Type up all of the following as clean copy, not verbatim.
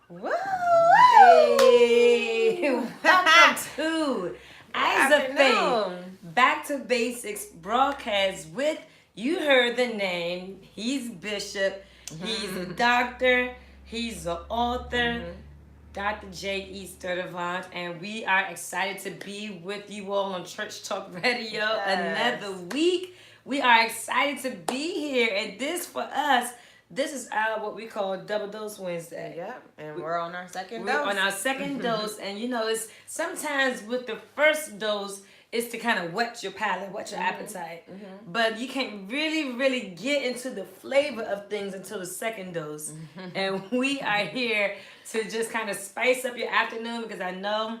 Woo! Hey, welcome to Eyes of Faith, Afternoon. Back to Basics broadcast with, you heard the name, he's Bishop, he's a doctor, he's an author, Dr. J.E. Sturdivant, and we are excited to be with you all on Church Talk Radio another week. We are excited to be here, and this for us, this is our what we call Double Dose Wednesday. Yep, and we're on our second We're dose. on our second dose, and you know, it's sometimes with the first dose, it's to kind of whet your palate, whet your appetite. But you can't really get into the flavor of things until the second dose. And we are here to just kind of spice up your afternoon because I know,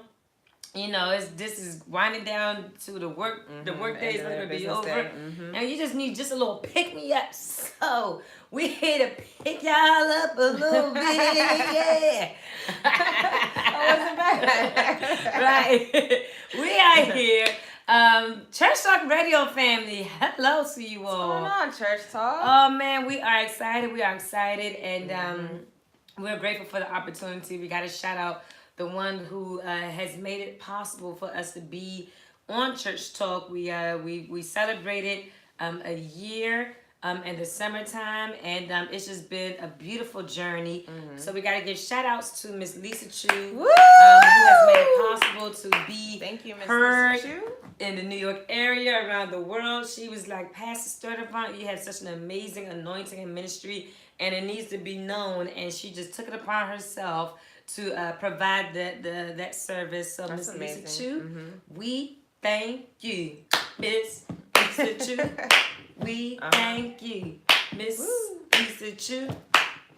you know, this is winding down to the work. The work day is going to be over, and you just need just a little pick me up. So we here to pick y'all up a little bit, yeah. I wasn't bad. Right, we are here. Church Talk Radio family, hello to you all. What's going on, Church Talk? Oh man, we are excited. And we're grateful for the opportunity. We got to shout out the one who has made it possible for us to be on Church Talk. We celebrated a year in the summertime, and it's just been a beautiful journey. So we got to give shout outs to Miss Lisa Chu, who has made it possible to be Thank you, Miss heard Lisa Chu. in the New York area, around the world. She was like, Pastor Sturdivant, you have such an amazing anointing and ministry, and it needs to be known. And she just took it upon herself to provide that service. So Miss Lisa Chu, we thank you, Miss Lisa Chu. We thank you, Miss Lisa Chu.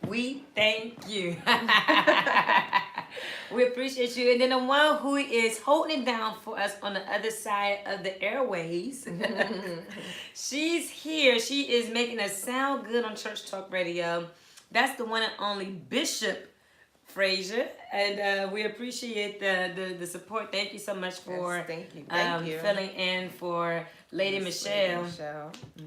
We thank you. We appreciate you. And then the one who is holding it down for us on the other side of the airways, she's here. She is making us sound good on Church Talk Radio. That's the one and only Bishop Frazier, and we appreciate the support. Thank you so much for Thank you. filling in for Lady Michelle.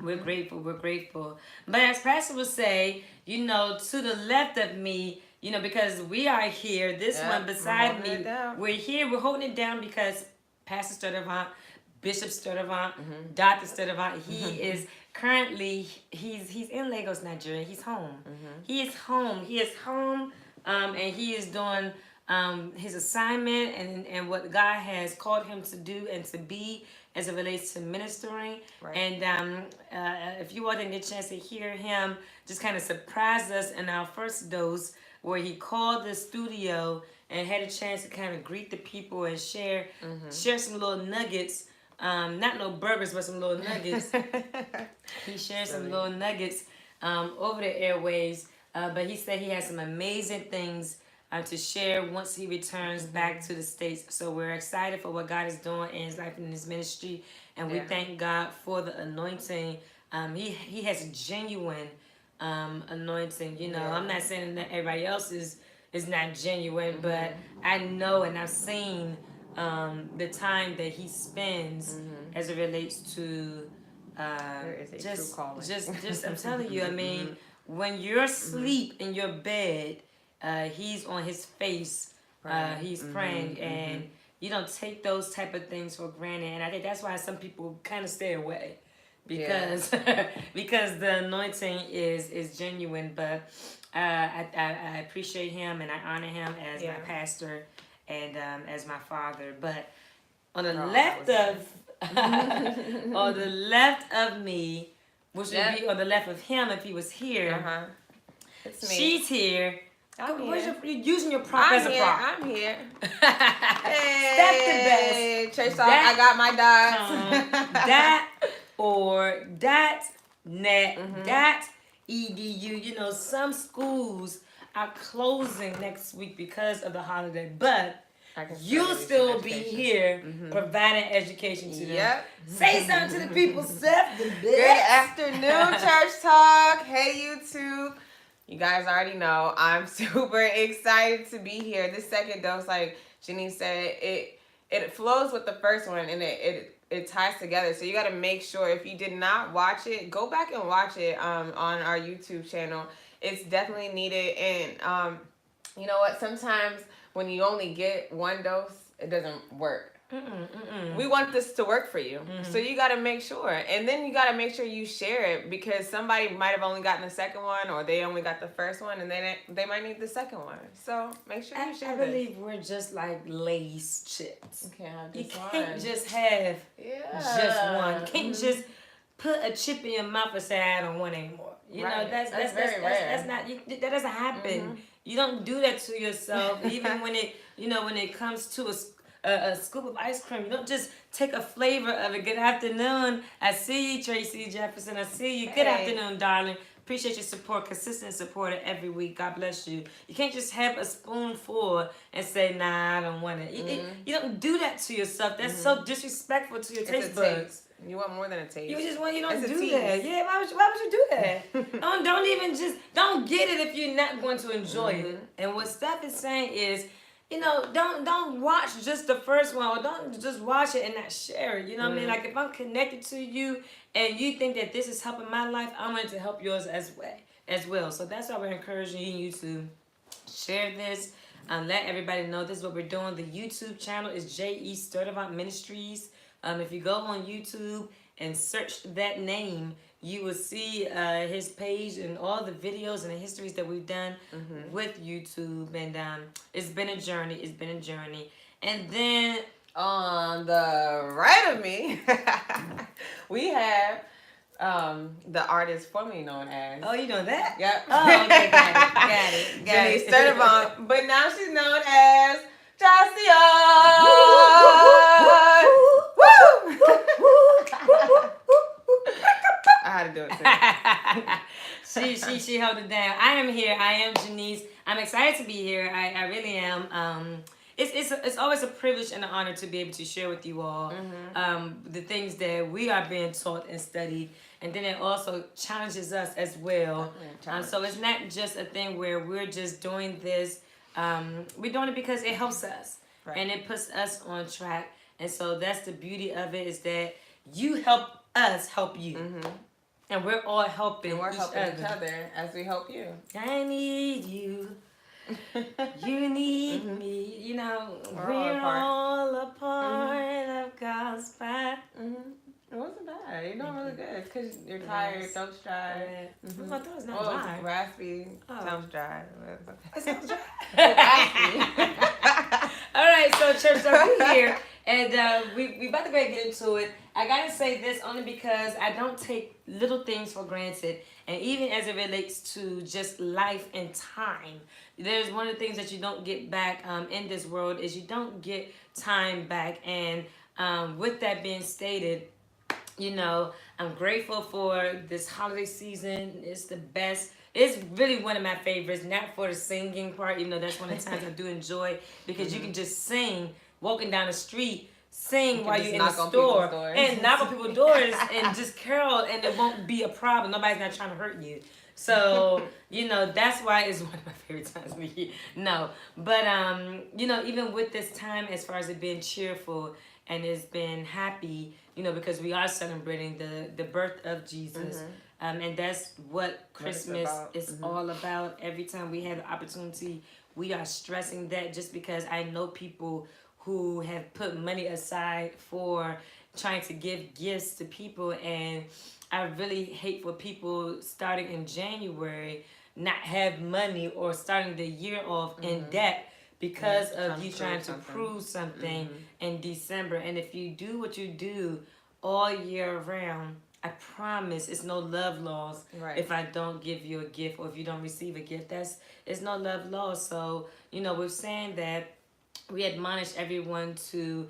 We're grateful. But as Pastor would say, you know, to the left of me, you know, because we are here, this one beside me, we're here, we're holding it down because Pastor Sturdivant, Bishop Sturdivant, Dr. Sturdivant, he is currently, he's in Lagos, Nigeria. He's home. He is home. And he is doing his assignment and what God has called him to do and to be as it relates to ministering. Right. And if you all didn't get a chance to hear him just kind of surprise us in our first dose, where he called the studio and had a chance to kind of greet the people and share some little nuggets. Not no burgers, but some little nuggets. He shared some little nuggets over the airwaves. But he said he has some amazing things to share once he returns back to the States. So we're excited for what God is doing in his life and in his ministry. And we thank God for the anointing. He has a genuine anointing. You know, I'm not saying that everybody else is not genuine, but I know and I've seen the time that he spends as it relates to true calling. Just I'm telling you, I mean, when you're asleep in your bed, he's on his face, he's praying, and you don't take those type of things for granted. And I think that's why some people kind of stay away, because because the anointing is genuine. But I appreciate him and I honor him as my pastor and as my father. But on the left of on the left of me, which would be on the left of him if he was here. It's me. She's here. I'm You're here. using your prop as a prop. I'm here. Hey, Step the best. Church Talk, I got my dots. That or that net, that edu. You know, some schools are closing next week because of the holiday, but you'll still be here providing education to them. Say something to the people, Steph. Good afternoon, Church Talk. Hey, YouTube. You guys already know I'm super excited to be here. This second dose, like Janine said, it flows with the first one, and it it ties together. So you got to make sure, if you did not watch it, go back and watch it on our YouTube channel. It's definitely needed. And you know what? Sometimes when you only get one dose, it doesn't work. We want this to work for you. So you got to make sure. And then you got to make sure you share it, because somebody might have only gotten the second one, or they only got the first one, and then they might need the second one. So make sure you share I believe we're just like Lay's chips. You can't have You just one. can't just have just one. You can't just put a chip in your mouth and say, I don't want anymore. You know, that's very rare. That's not, that doesn't happen. You don't do that to yourself. Even when it, when it comes to a scoop of ice cream, you don't just take a flavor of it. Good afternoon. I see you, Tracy Jefferson. I see you. Good afternoon, darling. Appreciate your support, consistent supporter every week. God bless you. You can't just have a spoonful and say, nah, I don't want it. You don't do that to yourself. That's so disrespectful to your taste buds. You want more than a taste. You don't do that. Yeah, why would you do that? don't get it if you're not going to enjoy it. And what Steph is saying is, don't watch just the first one, or don't just watch it and not share it. You know what I mean? Like, if I'm connected to you and you think that this is helping my life, I'm going to help yours as well. So that's why we're encouraging you to share this. Let everybody know this is what we're doing. The YouTube channel is J.E. Sturdivant Ministries. If you go on YouTube and search that name, you will see his page and all the videos and the histories that we've done with YouTube. And it's been a journey. And then on the right of me, we have the artist formerly known as... Oh, you know that? Yep. Oh, okay, got it. Janice Sturdivant, but now she's known as Josiah. I had to do it too. She held it down. I am here. I am Janice. I'm excited to be here. I really am. It's always a privilege and an honor to be able to share with you all the things that we are being taught and studied, and then it also challenges us as well. So it's not just a thing where we're just doing this. We're doing it because it helps us, and it puts us on track. And so that's the beauty of it, is that you help us help you. And we're all helping each other as we help you. I need you. You need me. We're all a part of God's path. It wasn't bad. You're doing really good. It's because you're tired, throat's dry. My throat's not dry. It's raspy. Sounds dry. It sounds dry. All right, so church, so we're here. And we about to go ahead and get into it. I gotta say this only because I don't take little things for granted. And even as it relates to just life and time, there's one of the things that you don't get back in this world is you don't get time back. And with that being stated, I'm grateful for this holiday season. It's the best. It's really one of my favorites, not for the singing part, even though that's one of the times I do enjoy, because you can just sing walking down the street, sing while you're in the store, and knock on people's doors and just carol, and it won't be a problem. Nobody's not trying to hurt you. So, that's why it's one of my favorite times of the year. No, but, even with this time, as far as it being cheerful and it's been happy, because we are celebrating the birth of Jesus. And that's what Christmas is all about. Every time we have the opportunity, we are stressing that, just because I know people who have put money aside for trying to give gifts to people. And I really hate for people starting in January not have money, or starting the year off in debt because of you trying to prove something in December. And if you do what you do all year round, I promise it's no love loss if I don't give you a gift, or if you don't receive a gift. It's no love loss. So, we're saying that we admonish everyone to,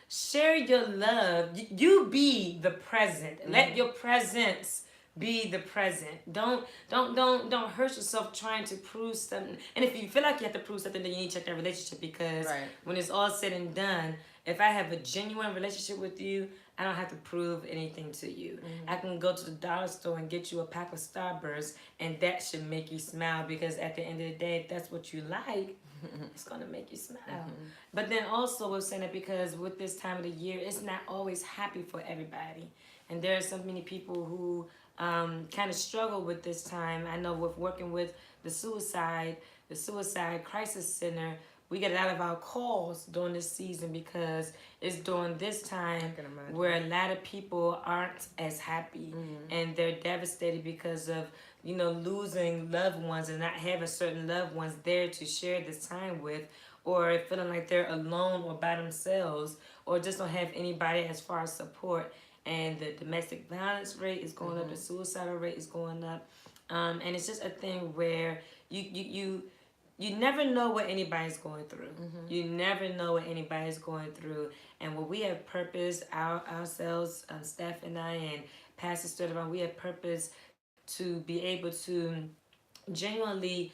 share your love. You be the present. Let your presence be the present. Don't hurt yourself trying to prove something. And if you feel like you have to prove something, then you need to check that relationship, because when it's all said and done, if I have a genuine relationship with you, I don't have to prove anything to you. I can go to the dollar store and get you a pack of Starburst, and that should make you smile, because at the end of the day, if that's what you like, It's gonna make you smile. But then also we're saying that because with this time of the year, it's not always happy for everybody, and there are so many people who kind of struggle with this time. I know with working with the suicide crisis center, we get a lot of our calls during this season because it's during this time where a lot of people aren't as happy and they're devastated because of losing loved ones and not having certain loved ones there to share this time with, or feeling like they're alone or by themselves, or just don't have anybody as far as support. And the domestic violence rate is going up, the suicidal rate is going up, and it's just a thing where you never know what anybody's going through. You never know what anybody's going through. And what we have purpose, ourselves, Steph and I, and Pastor Sturtevant, we have purpose to be able to genuinely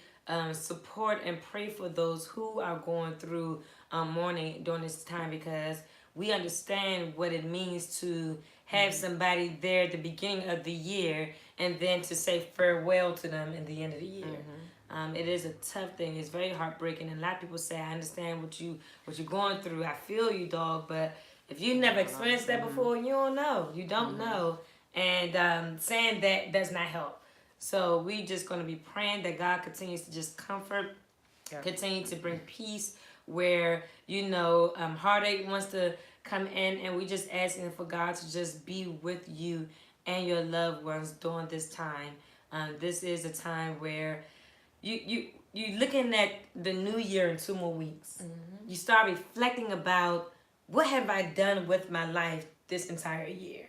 support and pray for those who are going through mourning during this time, because we understand what it means to have somebody there at the beginning of the year and then to say farewell to them at the end of the year. It is a tough thing. It's very heartbreaking, and a lot of people say, "I understand what you're going through. I feel you, dog." But if you never experienced that before, you don't know. You don't know, and saying that does not help. So we just going to be praying that God continues to just comfort, continue to bring peace where heartache wants to come in, and we just asking for God to just be with you and your loved ones during this time. This is a time where you looking at the new year in 2 more weeks. You start reflecting about what have I done with my life this entire year.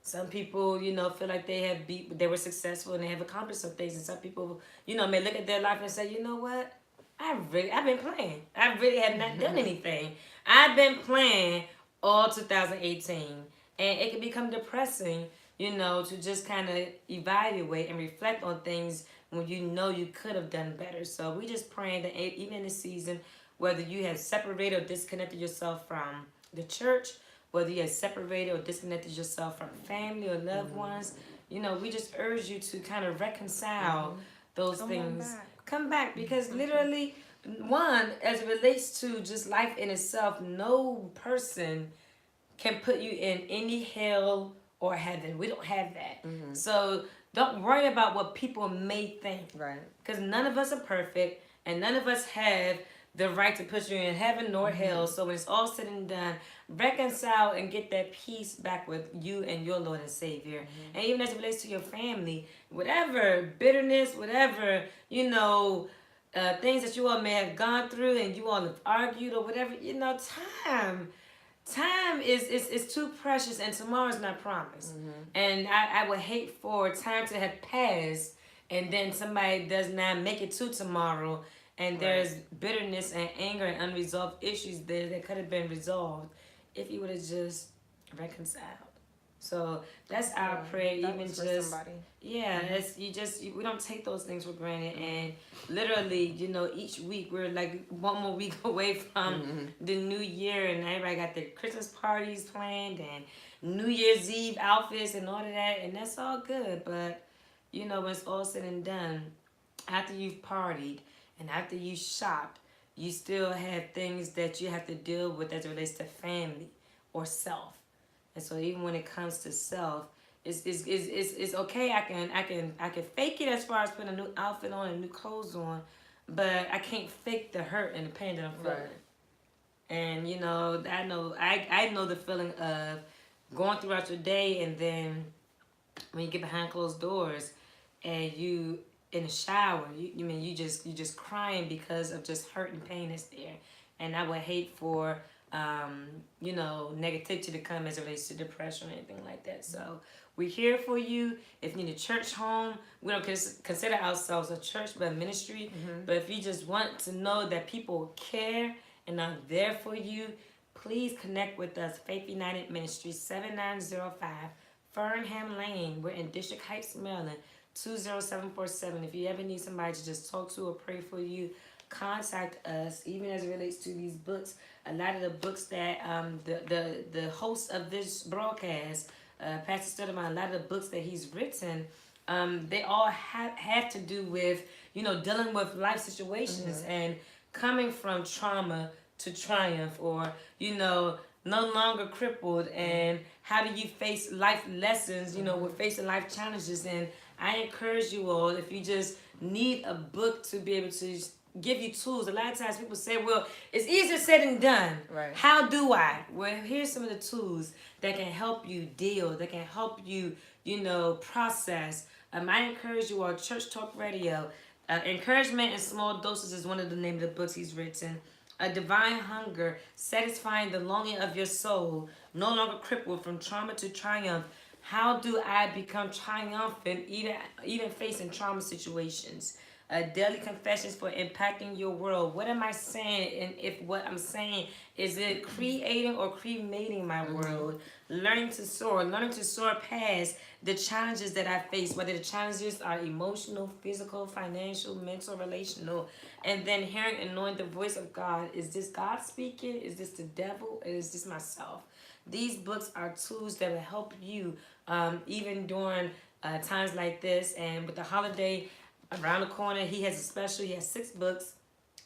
Some people, feel like they were successful and they have accomplished some things, and some people, may look at their life and say, you know what? I've been playing. I really have not done anything. I've been playing all 2018, and it can become depressing, to just kind of evaluate and reflect on things when you could have done better. So we just praying that even in this season, whether you have separated or disconnected yourself from the church, whether you have separated or disconnected yourself from family or loved ones, we just urge you to kind of reconcile those things. Come back, because literally, one, as it relates to just life in itself, no person can put you in any hell or heaven. We don't have that. So don't worry about what people may think. Right. Because none of us are perfect, and none of us have the right to put you in heaven nor hell. So when it's all said and done, reconcile and get that peace back with you and your Lord and Savior. And even as it relates to your family, whatever bitterness, whatever, things that you all may have gone through and you all have argued or whatever, time is too precious, and tomorrow's not promised. And I would hate for time to have passed and then somebody does not make it to tomorrow, and there's bitterness and anger and unresolved issues there that could have been resolved if you would have just reconciled. So that's our prayer. That even just we don't take those things for granted, and literally, each week we're like 1 more week away from the new year, and everybody got their Christmas parties planned and New Year's Eve outfits and all of that, and that's all good. But when it's all said and done, after you've partied and after you shopped, you still have things that you have to deal with as it relates to family or self. And so even when it comes to self, it's okay. I can fake it as far as putting a new outfit on and new clothes on, but I can't fake the hurt and the pain that I'm feeling. And I know the feeling of going throughout your day, and then when you get behind closed doors and you in the shower, you just crying because of just hurt and pain that's there. And I would hate for negativity to come as it relates to depression or anything like that. So we're here for you. If you need a church home, we don't consider ourselves a church but a ministry. But if you just want to know that people care and are there for you, please connect with us. Faith United Ministries, 7905 Fernham Lane. We're in District Heights, Maryland, 20747. If you ever need somebody to just talk to or pray for you, contact us. Even as it relates to these books, a lot of the books that the host of this broadcast, Pastor Sturtevant, a lot of the books that he's written, they all have to do with dealing with life situations and coming from trauma to triumph, or no longer crippled, and how do you face life lessons, we're facing life challenges. And I encourage you all, if you just need a book to be able to give you tools. A lot of times people say, well, it's easier said than done. Right. How do I? Well, here's some of the tools that can help you deal, that can help you, process. I encourage you all, Church Talk Radio. Encouragement in Small Doses is one of the names of the books he's written. A Divine Hunger, satisfying the longing of your soul, no longer crippled from trauma to triumph. How do I become triumphant even facing trauma situations? Daily confessions for impacting your world. What am I saying? And if what I'm saying, is it creating or cremating my world? Learning to soar past the challenges that I face, whether the challenges are emotional, physical, financial, mental, relational, and then hearing and knowing the voice of God. Is this God speaking? Is this the devil? Or is this myself? These books are tools that will help you even during times like this. And with the holiday around the corner, he has a special. He has 6 books,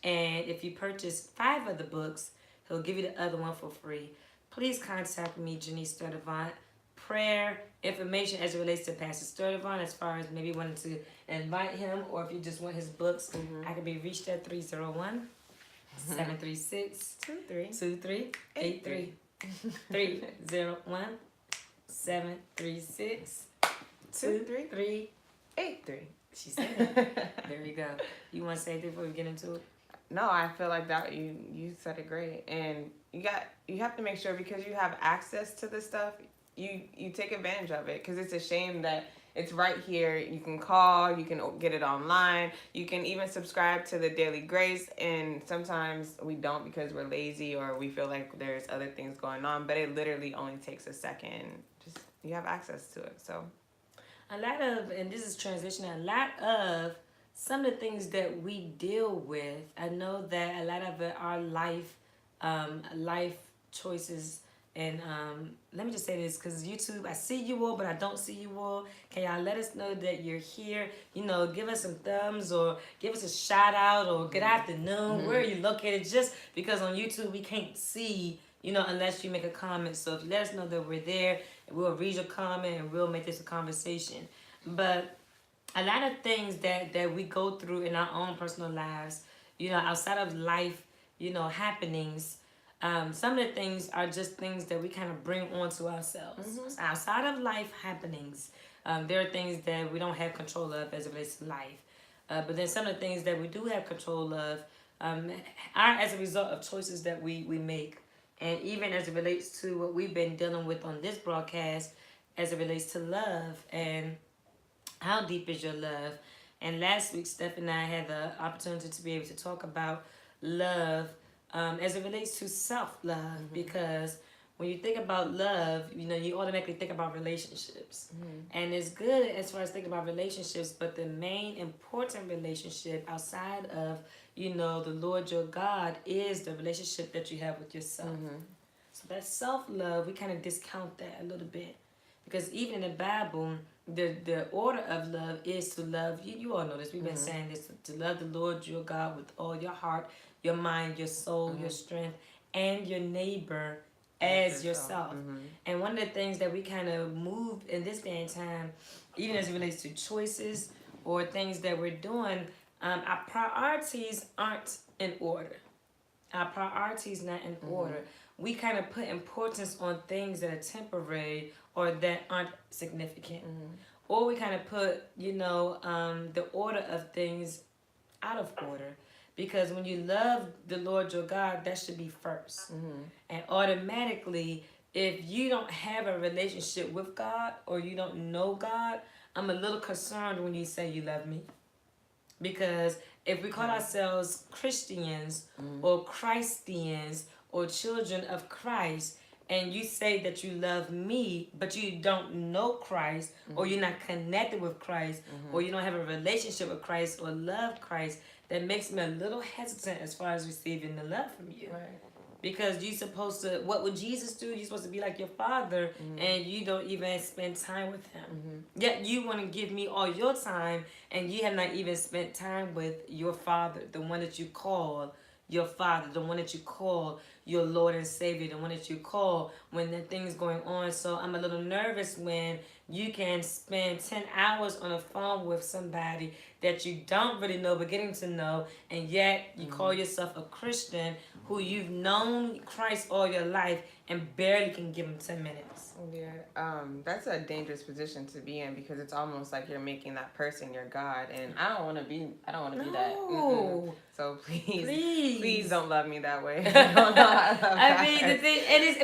and if you purchase 5 of the books, he'll give you the other one for free. Please contact me, Janice Sturdivant. Prayer information as it relates to Pastor Sturdivant, as far as maybe wanting to invite him, or if you just want his books, I can be reached at 301-736-2383. 301-736-2383. She said that. There you go. You want to say anything before we get into it? No, I feel like that you said it great, and you have to make sure, because you have access to this stuff, you take advantage of it, because it's a shame that it's right here. You can call, you can get it online, you can even subscribe to the Daily Grace, and sometimes we don't because we're lazy or we feel like there's other things going on, but it literally only takes a second. Just you have access to it. So a lot of, and this is transitioning, a lot of some of the things that we deal with, I know that a lot of it are life choices. And let me just say this, because YouTube, I see you all, but I don't see you all. Can y'all let us know that you're here? Give us some thumbs, or give us a shout out, or good afternoon. Where are you located? Just because on YouTube we can't see, unless you make a comment. So if you let us know that we're there, we'll read your comment and we'll make this a conversation. But a lot of things that we go through in our own personal lives, outside of life, happenings, some of the things are just things that we kind of bring onto ourselves. So outside of life happenings, there are things that we don't have control of as it relates to life. But then some of the things that we do have control of are as a result of choices that we make. And even as it relates to what we've been dealing with on this broadcast, as it relates to love and how deep is your love. And last week, Steph and I had the opportunity to be able to talk about love as it relates to self-love, because when you think about love, you automatically think about relationships. And it's good as far as thinking about relationships, but the main important relationship outside of, the Lord your God is the relationship that you have with yourself. So that self-love, we kind of discount that a little bit. Because even in the Bible, the order of love is to love, you all know this, we've been saying this, to love the Lord your God with all your heart, your mind, your soul, your strength, and your neighbor as yourself. And one of the things that we kind of move in this day and time, even as it relates to choices or things that we're doing, our priorities aren't in order. Our priorities not in order. We kind of put importance on things that are temporary or that aren't significant. Or we kind of put, the order of things out of order. Because when you love the Lord your God, that should be first. And automatically, if you don't have a relationship with God or you don't know God, I'm a little concerned when you say you love me. Because if we call ourselves Christians or Christians or children of Christ, and you say that you love me, but you don't know Christ, or you're not connected with Christ, or you don't have a relationship with Christ or love Christ, that makes me a little hesitant as far as receiving the love from you. Right. Because you're supposed to, what would Jesus do? You're supposed to be like your Father, and you don't even spend time with him. Yet you want to give me all your time, and you have not even spent time with your Father, the one that you call your Father, the one that you call your Lord and Savior, the one that you call when the thing's going on. So I'm a little nervous when you can spend 10 hours on the phone with somebody that you don't really know but getting to know, and yet you call yourself a Christian who you've known Christ all your life and barely can give him 10 minutes. Yeah, that's a dangerous position to be in, because it's almost like you're making that person your God, and I don't want to be that. Mm-mm. So please don't love me that way. I mean, the thing it is,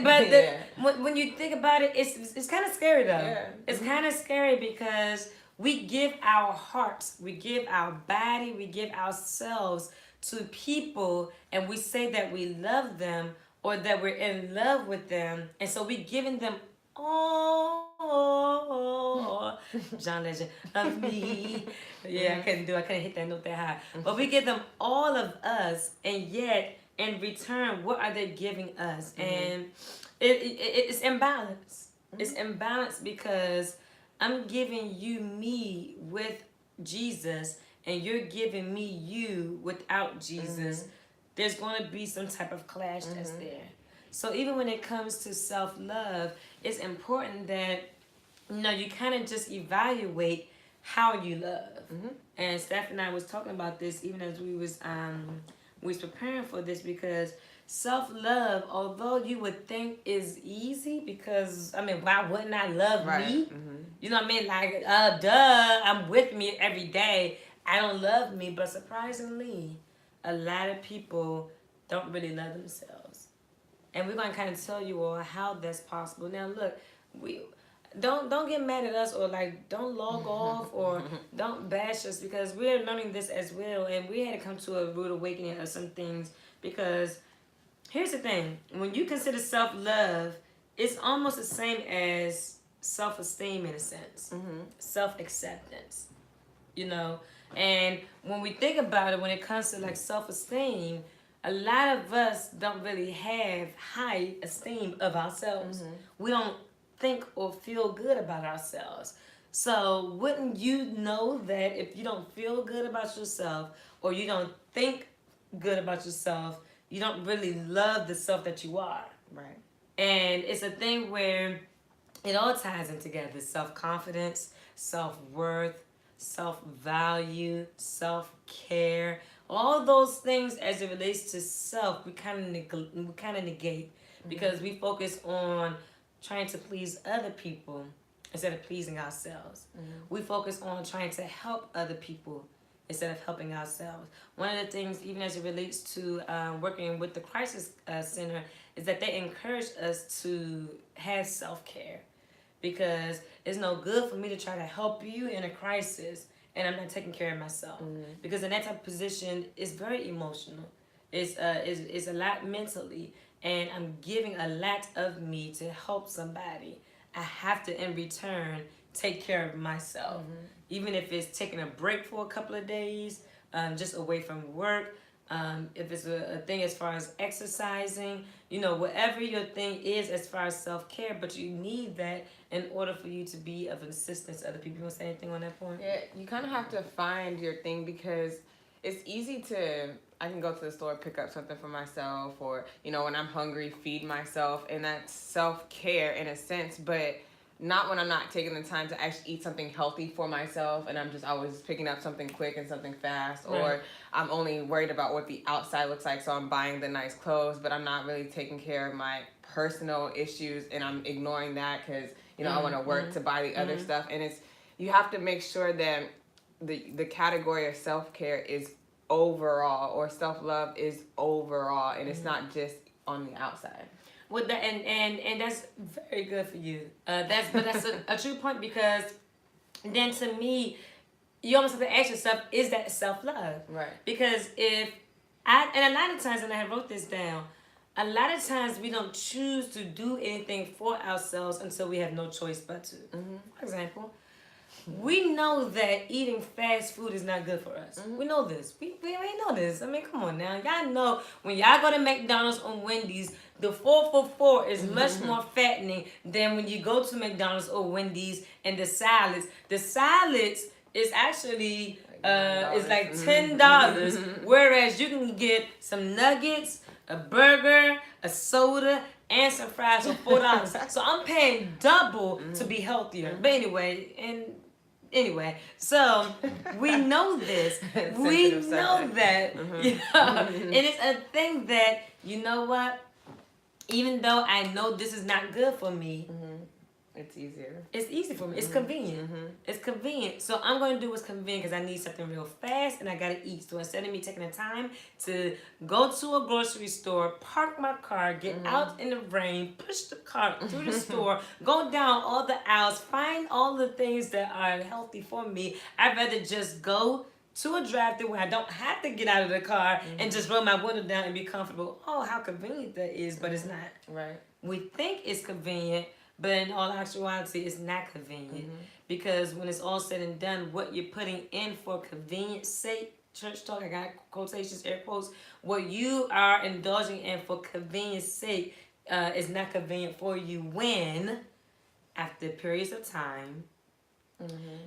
but when you think about it, it's kind of scary though. Yeah. It's kind of scary because we give our hearts, we give our body, we give ourselves to people, and we say that we love them or that we're in love with them, and so we giving them all John Legend of me. Yeah, I couldn't hit that note that high. But we give them all of us, and yet in return, what are they giving us? And it's imbalance. It's imbalance because I'm giving you me with Jesus, and you're giving me you without Jesus. There's going to be some type of clash that's there. So even when it comes to self-love, it's important that you kind of just evaluate how you love. And Steph and I was talking about this even as we was preparing for this, because self-love, although you would think is easy, because I mean, why wouldn't I love me? You know what I mean? Like, duh, I'm with me every day. I don't love me, but surprisingly, a lot of people don't really love themselves. And we're going to kind of tell you all how that's possible. Now, look, we don't get mad at us, or like don't log off, or don't bash us, because we're learning this as well, and we had to come to a rude awakening of some things. Because here's the thing: when you consider self-love, it's almost the same as self-esteem in a sense, self-acceptance. And when we think about it, when it comes to like self-esteem, a lot of us don't really have high esteem of ourselves. We don't think or feel good about ourselves. So wouldn't you know that if you don't feel good about yourself, or you don't think good about yourself, you don't really love the self that you are? Right. And it's a thing where it all ties in together: self-confidence, self-worth, self-value, self-care. All those things as it relates to self, we kind of negate, because we focus on trying to please other people instead of pleasing ourselves. We focus on trying to help other people instead of helping ourselves. One of the things, even as it relates to working with the Crisis Center, is that they encourage us to have self-care, because it's no good for me to try to help you in a crisis and I'm not taking care of myself. Because in that type of position, it's very emotional. It's a lot mentally, and I'm giving a lot of me to help somebody. I have to, in return, take care of myself. Even if it's taking a break for a couple of days, just away from work. If it's a thing as far as exercising, whatever your thing is as far as self-care, but you need that in order for you to be of assistance to other people. You want to say anything on that point? Yeah, you kind of have to find your thing, because it's easy I can go to the store, pick up something for myself, or, when I'm hungry, feed myself, and that's self-care in a sense, but not when I'm not taking the time to actually eat something healthy for myself, and I'm just always picking up something quick and something fast, or I'm only worried about what the outside looks like, so I'm buying the nice clothes, but I'm not really taking care of my personal issues, and I'm ignoring that because, I want to work to buy the other stuff. And you have to make sure that the category of self-care is overall, or self-love is overall, and it's not just on the outside. Well, and that's very good for you. That's a true point, because then to me, you almost have to ask yourself, is that self-love? Right. Because and a lot of times, and I wrote this down, a lot of times we don't choose to do anything for ourselves until we have no choice but to. For example, we know that eating fast food is not good for us. We know this. We know this. I mean, come on now. Y'all know when y'all go to McDonald's or Wendy's, the 4 for $4 is much more fattening than when you go to McDonald's or Wendy's, and the salads. The salads is actually is like $10, whereas you can get some nuggets, a burger, a soda, and some fries for $4. So I'm paying double to be healthier. But anyway, so we know this. We know that, you know, and it's a thing that, you know what? Even though I know this is not good for me, it's easier. It's easy for me. It's convenient. It's convenient. So I'm going to do what's convenient because I need something real fast and I got to eat. So instead of me taking the time to go to a grocery store, park my car, get out in the rain, push the cart through the store, go down all the aisles, find all the things that are healthy for me, I'd rather just go to a drive-thru where I don't have to get out of the car and just roll my window down and be comfortable. Oh, how convenient that is, but it's not. Right. We think it's convenient, but in all actuality, it's not convenient. Because when it's all said and done, what you're putting in for convenience sake, church talk, I got quotations, air quotes, what you are indulging in for convenience sake is not convenient for you when, after periods of time,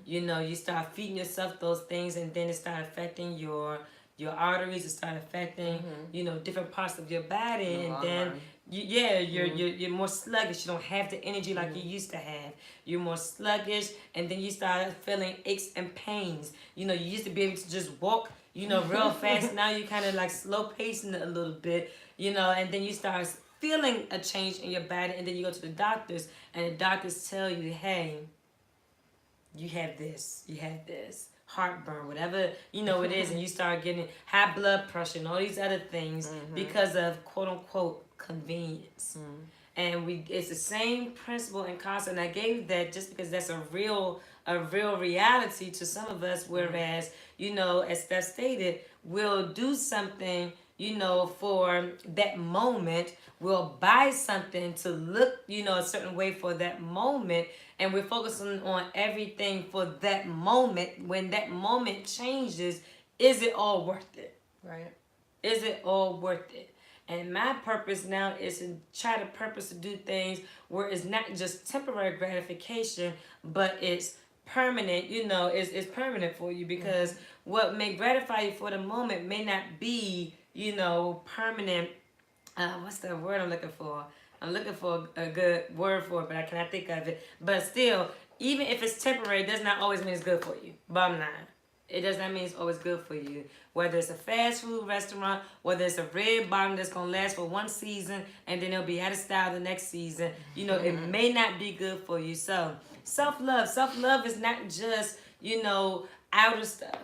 you know, you start feeding yourself those things and then it start affecting your arteries, it start affecting, you know, different parts of your body, and then you're more sluggish. You don't have the energy like you used to have. You're more sluggish, and then you start feeling aches and pains. You know, you used to be able to just walk, you know, real fast. Now you kind of like slow pacing it a little bit, you know, and then you start feeling a change in your body, and then you go to the doctors, and the doctors tell you, hey, you have this, heartburn, whatever, you know, it is, and you start getting high blood pressure and all these other things because of quote unquote convenience. And it's the same principle and concept, and I gave that just because that's a real reality to some of us, whereas, you know, as Steph stated, we'll do something, you know, for that moment. We'll buy something to look, you know, a certain way for that moment, and we're focusing on everything for that moment. When that moment changes, is it all worth it? Right. Is it all worth it? And my purpose now is to try to do things where it's not just temporary gratification, but it's permanent, you know, it's permanent for you, because what may gratify you for the moment may not be, you know, permanent. What's the word I'm looking for? I'm looking for a good word for it, but I cannot think of it. But still, even if it's temporary, it does not always mean it's good for you. Bottom line. It does not mean it's always good for you. Whether it's a fast food restaurant, whether it's a red bottom that's going to last for one season and then it'll be out of style the next season, you know, it may not be good for you. So, self-love is not just, you know, outer stuff.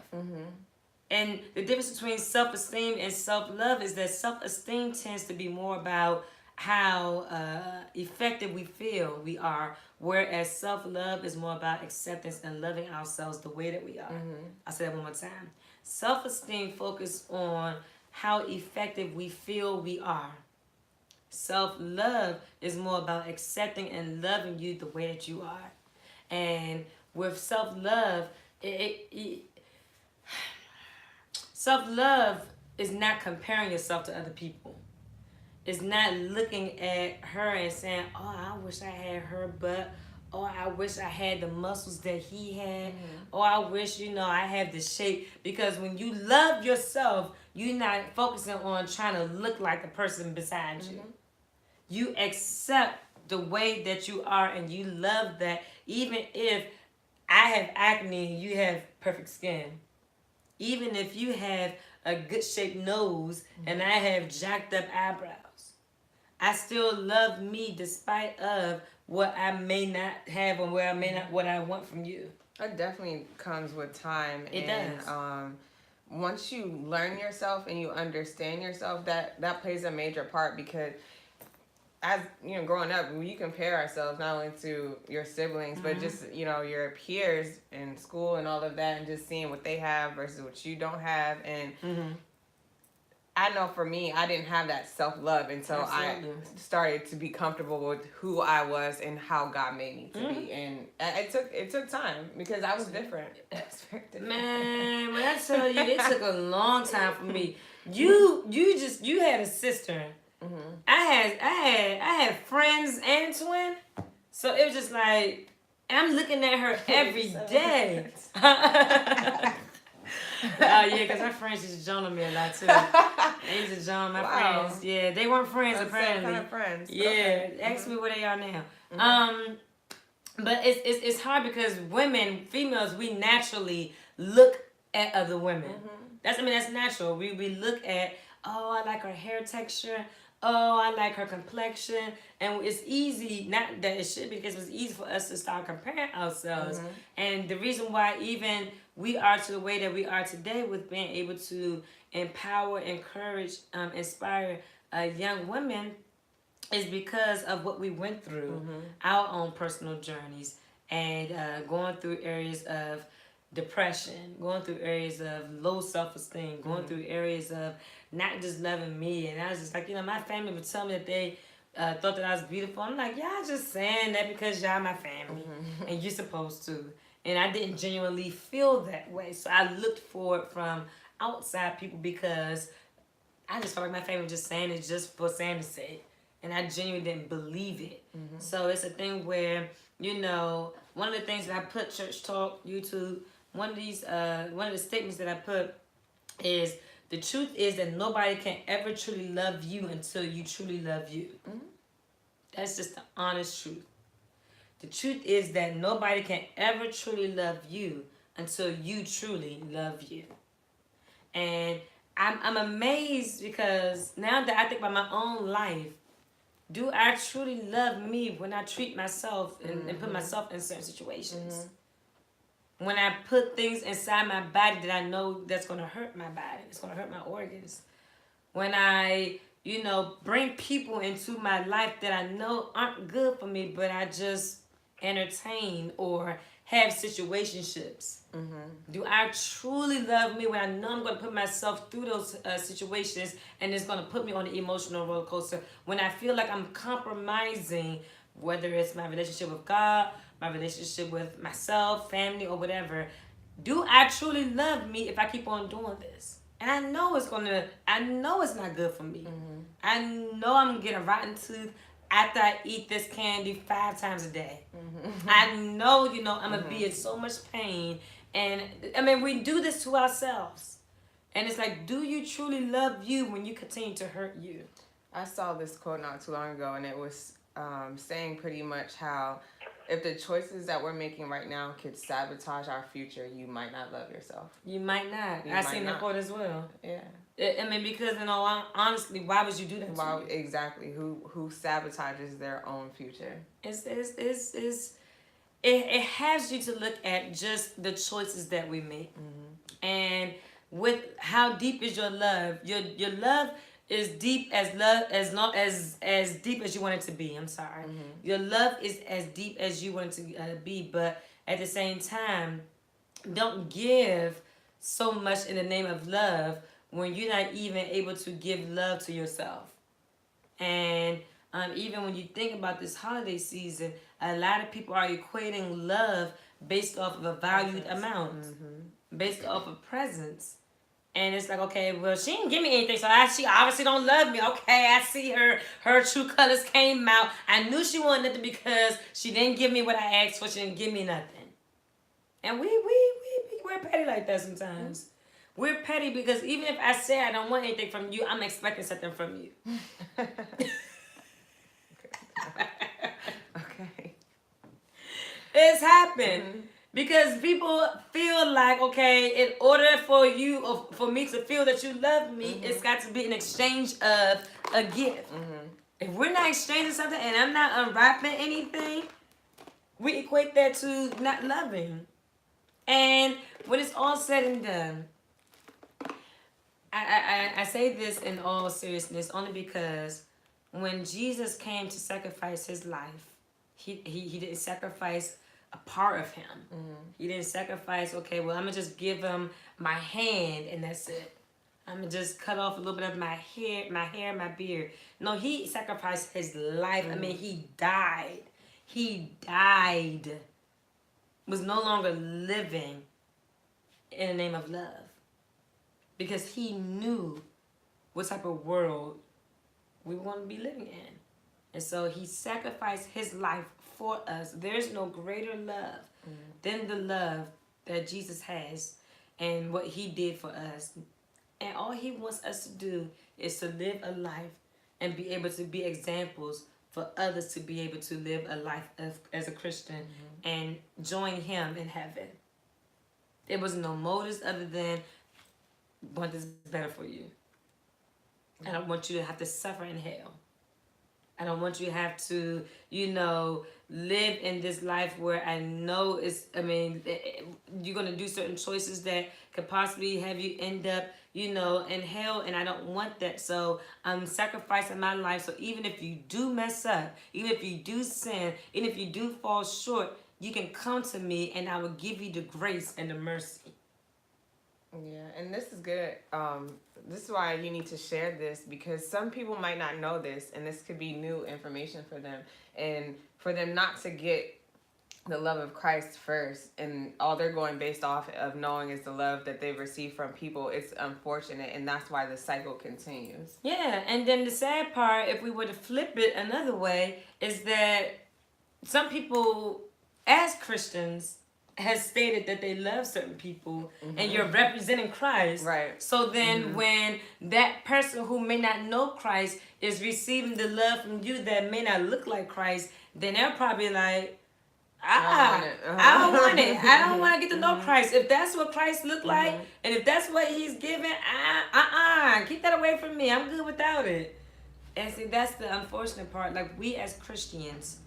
And the difference between self-esteem and self-love is that self-esteem tends to be more about how effective we feel we are, whereas self-love is more about acceptance and loving ourselves the way that we are. I'll say that one more time. Self-esteem focuses on how effective we feel we are. Self-love is more about accepting and loving you the way that you are. And with self-love, self-love is not comparing yourself to other people. It's not looking at her and saying, oh, I wish I had her butt. Oh, I wish I had the muscles that he had. Oh, I wish, you know, I had the shape. Because when you love yourself, you're not focusing on trying to look like the person beside you. You accept the way that you are, and you love that. Even if I have acne and you have perfect skin. Even if you have a good shaped nose and I have jacked up eyebrows, I still love me despite of what I may not have or where I may not, what I want from you. It definitely comes with time. It does. Once you learn yourself and you understand yourself, that plays a major part, because as you know, growing up, we compare ourselves not only to your siblings, but just, you know, your peers in school and all of that, and just seeing what they have versus what you don't have. And I know for me, I didn't have that self-love until I started to be comfortable with who I was and how God made me to be. And it took time, because I was different. Man, when I tell you, it took a long time for me. You had a sister. I had friends and twin, so it was just like I'm looking at her every day. yeah, because my friends used to join on me a lot too. They used to join my friends. Yeah, they weren't friends apparently. Kind of friends. Yeah, okay. ask me where they are now. But it's hard because females, we naturally look at other women. That's natural. We look at, oh, I like her hair texture. Oh, I like her complexion. And it's easy, not that it should be, because it's easy for us to start comparing ourselves. And the reason why even we are to the way that we are today with being able to empower, encourage, inspire young women is because of what we went through, our own personal journeys, and going through areas of depression, going through areas of low self-esteem, going through areas of not just loving me. And I was just like, my family would tell me that they thought that I was beautiful. I'm like, y'all just saying that because y'all my family and you're supposed to. And I didn't genuinely feel that way. So I looked for it from outside people because I just felt like my family was just saying it just for saying it sake. And I genuinely didn't believe it. So it's a thing where, one of the things that I put, Church Talk, YouTube, one of the statements that I put is, the truth is that nobody can ever truly love you until you truly love you. That's just the honest truth. The truth is that nobody can ever truly love you until you truly love you. And I'm amazed because now that I think about my own life, do I truly love me when I treat myself and put myself in certain situations? When I put things inside my body that I know that's going to hurt my body, it's going to hurt my organs. When I, bring people into my life that I know aren't good for me, but I just entertain or have situationships. Do I truly love me when I know I'm going to put myself through those situations and it's going to put me on an emotional roller coaster? When I feel like I'm compromising, whether it's my relationship with God, my relationship with myself, family, or whatever, do I truly love me if I keep on doing this? And I know it's not good for me. I know I'm going to get a rotten tooth after I eat this candy 5 times a day. I know, I'm going to be in so much pain. And, we do this to ourselves. And it's like, do you truly love you when you continue to hurt you? I saw this quote not too long ago, and it was saying pretty much how if the choices that we're making right now could sabotage our future, you might not love yourself. You might not. I seen that quote as well. Yeah. Because honestly, why would you do that? Why exactly? Who sabotages their own future? It has you to look at just the choices that we make, and with how deep is your love? Your love is deep as deep as you want it to be. I'm sorry. Your love is as deep as you want it to be, but at the same time, don't give so much in the name of love when you're not even able to give love to yourself. And even when you think about this holiday season, a lot of people are equating love based off of a valued amount, based off of presence. And it's like, okay, well, she didn't give me anything, so she obviously don't love me. Okay, I see her true colors came out. I knew she wanted nothing because she didn't give me what I asked for. She didn't give me nothing. And we're petty like that sometimes. We're petty because even if I say I don't want anything from you, I'm expecting something from you. Okay. It's happened. Because people feel like, okay, in order for you or for me to feel that you love me, it's got to be an exchange of a gift. If we're not exchanging something and I'm not unwrapping anything, we equate that to not loving. And when it's all said and done, I say this in all seriousness only because when Jesus came to sacrifice his life, he didn't sacrifice a part of him. He didn't sacrifice, okay, well, I'm going to just give him my hand and that's it. I'm going to just cut off a little bit of my hair, my beard. No, he sacrificed his life. He died. He died. Was no longer living in the name of love. Because he knew what type of world we want to be living in. And so he sacrificed his life for us. There's no greater love than the love that Jesus has. and what he did for us. And all he wants us to do is to live a life and be able to be examples for others to be able to live a life as a Christian and join him in heaven. There was no motives other than want this better for you. I don't want you to have to suffer in hell. I don't want you to have to, live in this life where I know you're going to do certain choices that could possibly have you end up, in hell, and I don't want that. So I'm sacrificing my life. So even if you do mess up, even if you do sin, even if you do fall short, you can come to me and I will give you the grace and the mercy. Yeah, and this is good. This is why you need to share this, because some people might not know this, and this could be new information for them. And for them not to get the love of Christ first, and all they're going based off of knowing is the love that they've received from people, it's unfortunate, and that's why the cycle continues. Yeah, and then the sad part, if we were to flip it another way, is that some people, as Christians, has stated that they love certain people, and you're representing Christ. Right. So then when that person who may not know Christ is receiving the love from you that may not look like Christ, then they're probably like, I don't want it. I don't want to get to know Christ. If that's what Christ looked like, and if that's what he's giving, keep that away from me. I'm good without it. And see, that's the unfortunate part. Like, we as Christians,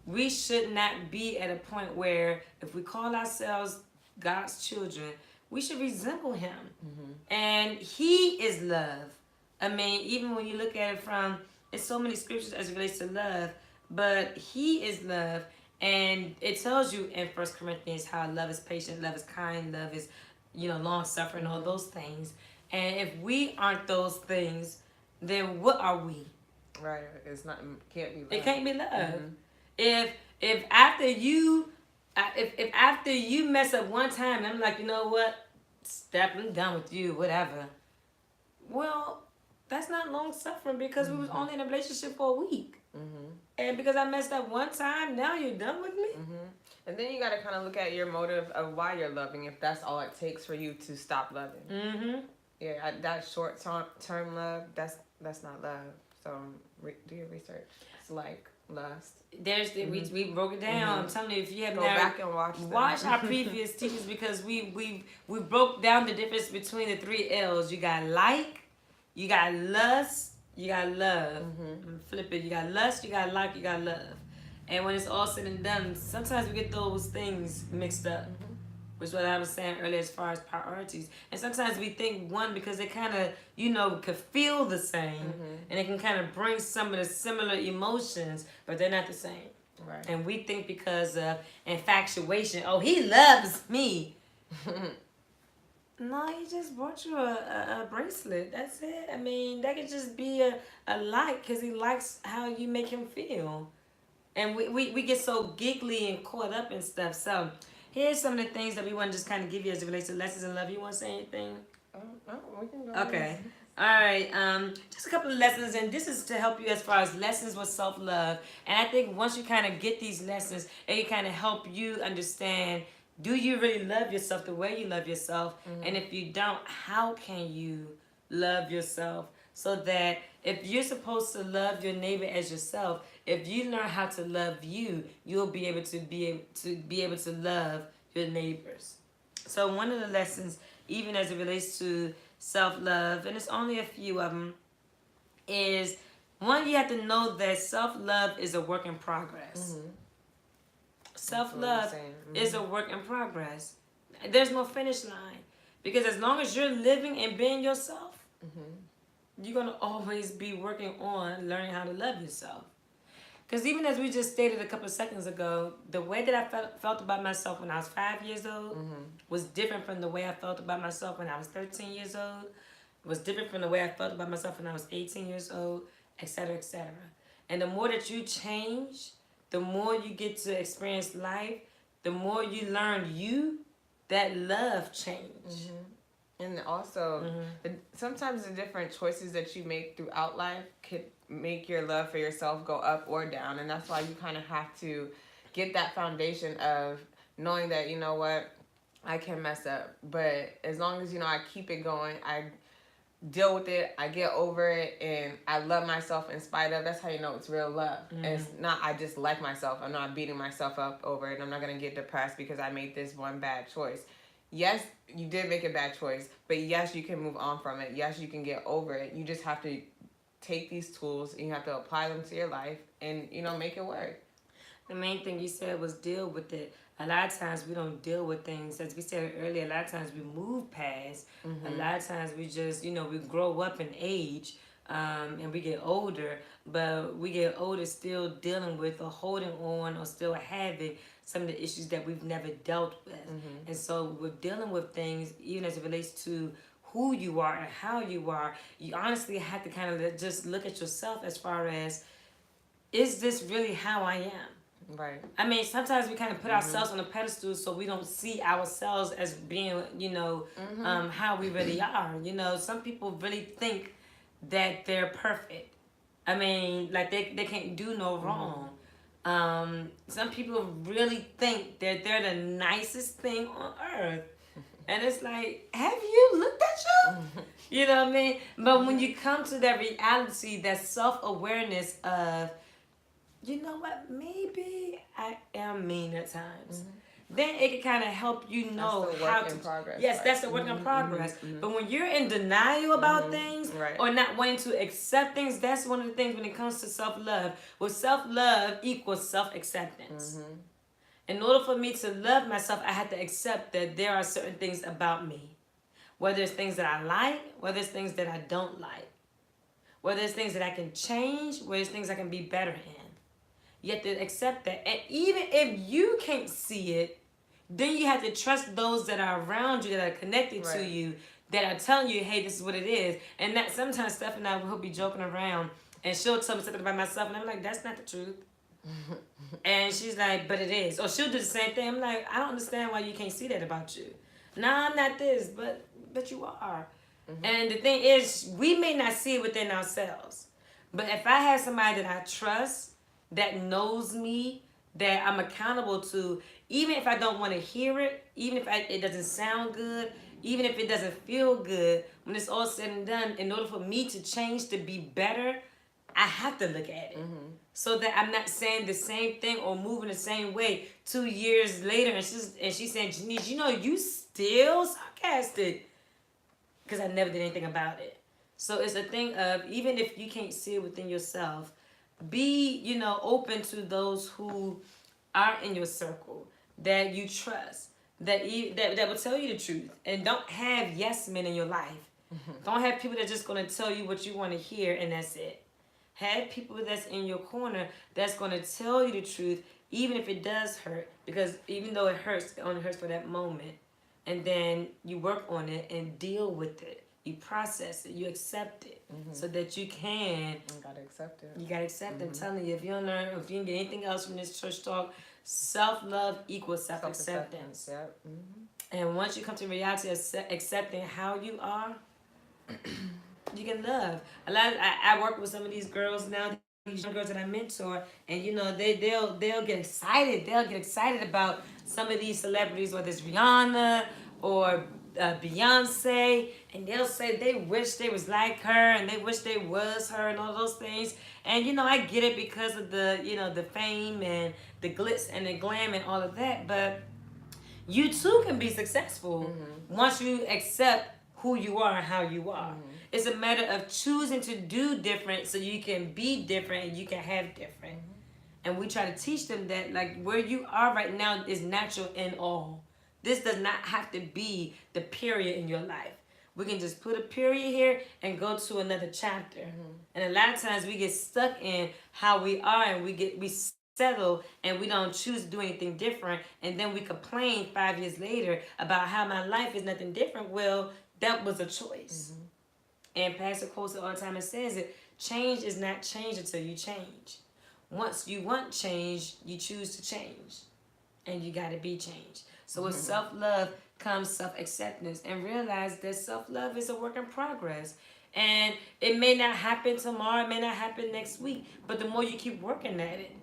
we should not be at a point where if we call ourselves God's children, we should resemble him. And he is love. I mean, even when you look at it from, it's so many scriptures as it relates to love, but he is love. And it tells you in 1 Corinthians how love is patient, love is kind, love is, long suffering, all those things. And if we aren't those things, then what are we? Right. It's not, can't be love. It can't be love. If after you mess up one time, I'm like, you know what, Steph, I'm done with you, whatever. Well, that's not long suffering, because we was only in a relationship for a week. And because I messed up one time, now you're done with me. And then you got to kind of look at your motive of why you're loving, if that's all it takes for you to stop loving. Yeah, that short term love, that's not love. So do your research. It's like lust. There's we broke it down. I'm telling you, if you have go back and watch our previous teachings, because we broke down the difference between the 3 L's. You got like, you got lust, you got love. Flip it. You got lust, you got like, you got love. And when it's all said and done, sometimes we get those things mixed up. Which is what I was saying earlier as far as priorities. And sometimes we think one because they kind of, could feel the same. And they can kind of bring some of the similar emotions, but they're not the same. Right. And we think because of infatuation, oh, he loves me. No, he just bought you a bracelet. That's it. I mean, that could just be a like, because he likes how you make him feel. And we get so giggly and caught up in stuff. So here's some of the things that we want to just kind of give you as it relates to lessons in love. You want to say anything? No, we can go. Okay. All right. Just a couple of lessons, and this is to help you as far as lessons with self-love. And I think once you kind of get these lessons, it can kind of help you understand, do you really love yourself the way you love yourself? And if you don't, how can you love yourself? So that if you're supposed to love your neighbor as yourself, if you learn how to love you, you'll be able to love your neighbors. So one of the lessons, even as it relates to self-love, and it's only a few of them, is one, you have to know that self-love is a work in progress. Self-love is a work in progress. There's no finish line. Because as long as you're living and being yourself, you're going to always be working on learning how to love yourself. Because even as we just stated a couple of seconds ago, the way that I felt about myself when I was 5 years old was different from the way I felt about myself when I was 13 years old. It was different from the way I felt about myself when I was 18 years old, etc., etc. And the more that you change, the more you get to experience life, the more you learn that love change. And also, sometimes the different choices that you make throughout life could make your love for yourself go up or down. And that's why you kind of have to get that foundation of knowing that, you know what, I can mess up. But as long as, I keep it going, I deal with it, I get over it, and I love myself in spite of. That's how you know it's real love. Mm-hmm. It's not I just like myself. I'm not beating myself up over it. I'm not gonna get depressed because I made this one bad choice. Yes, you did make a bad choice, but yes, you can move on from it. Yes, you can get over it. You just have to take these tools and you have to apply them to your life and make it work. The main thing you said was deal with it. A lot of times we don't deal with things. As we said earlier, a lot of times we move past. Mm-hmm. A lot of times we just, we grow up in age and we get older, but we get older still dealing with or holding on or still having some of the issues that we've never dealt with. Mm-hmm. And so we're dealing with things, even as it relates to who you are and how you are. You honestly have to kind of just look at yourself as far as, is this really how I am? Right. I mean, sometimes we kind of put ourselves on a pedestal so we don't see ourselves as being, how we really are. Some people really think that they're perfect. I mean, like they can't do no wrong. Some people really think that they're the nicest thing on earth. And it's like, have you looked at you? You know what I mean? But when you come to that reality, that self-awareness of, you know what, maybe I am mean at times. Then it can kind of help you know that's the how work to. In progress, yes, right? That's the work in progress. But when you're in denial about things right. or not wanting to accept things, that's one of the things when it comes to self-love. Well, self-love equals self-acceptance. In order for me to love myself, I have to accept that there are certain things about me. Whether it's things that I like, whether it's things that I don't like. Whether it's things that I can change, whether it's things I can be better in. You have to accept that. And even if you can't see it, then you have to trust those that are around you, that are connected to you, that are telling you, hey, this is what it is. And that sometimes Steph and I will be joking around and she'll tell me something about myself and I'm like, that's not the truth. And she's like, but it is. Or she'll do the same thing. I'm like, I don't understand why you can't see that about you. No, I'm not this, but you are. And the thing is, we may not see it within ourselves. But if I have somebody that I trust, that knows me, that I'm accountable to, even if I don't want to hear it, even if it doesn't sound good, even if it doesn't feel good, when it's all said and done, in order for me to change, to be better, I have to look at it. So that I'm not saying the same thing or moving the same way 2 years later. And she's saying, Janice, you still sarcastic. Because I never did anything about it. So it's a thing of, even if you can't see it within yourself, be, open to those who are in your circle, that you trust, that will tell you the truth. And don't have yes men in your life. Don't have people that are just going to tell you what you want to hear and that's it. Have people that's in your corner that's going to tell you the truth, even if it does hurt. Because even though it hurts, it only hurts for that moment. And then you work on it and deal with it. You process it. You accept it. So that you can. You gotta accept it. You gotta accept it. I'm telling you, if you don't learn, if you didn't get anything else from this church talk, self-love equals self-acceptance. Yep. And once you come to the reality of accepting how you are, you can love. I work with some of these girls now, these young girls that I mentor, and they'll get excited. They'll get excited about some of these celebrities, whether it's Rihanna or Beyonce, and they'll say they wish they was like her and they wish they was her and all those things. And I get it because of the the fame and the glitz and the glam and all of that. But you too can be successful once you accept who you are and how you are. It's a matter of choosing to do different so you can be different and you can have different. And we try to teach them that, like, where you are right now is natural in all. This does not have to be the period in your life. We can just put a period here and go to another chapter. And a lot of times we get stuck in how we are and we settle and we don't choose to do anything different. And then we complain 5 years later about how my life is nothing different. Well, that was a choice. And Pastor quotes it all the time and says it, change is not change until you change. Once you want change, you choose to change. And you got to be changed. So with self-love comes self-acceptance. And realize that self-love is a work in progress. And it may not happen tomorrow. It may not happen next week. But the more you keep working at it,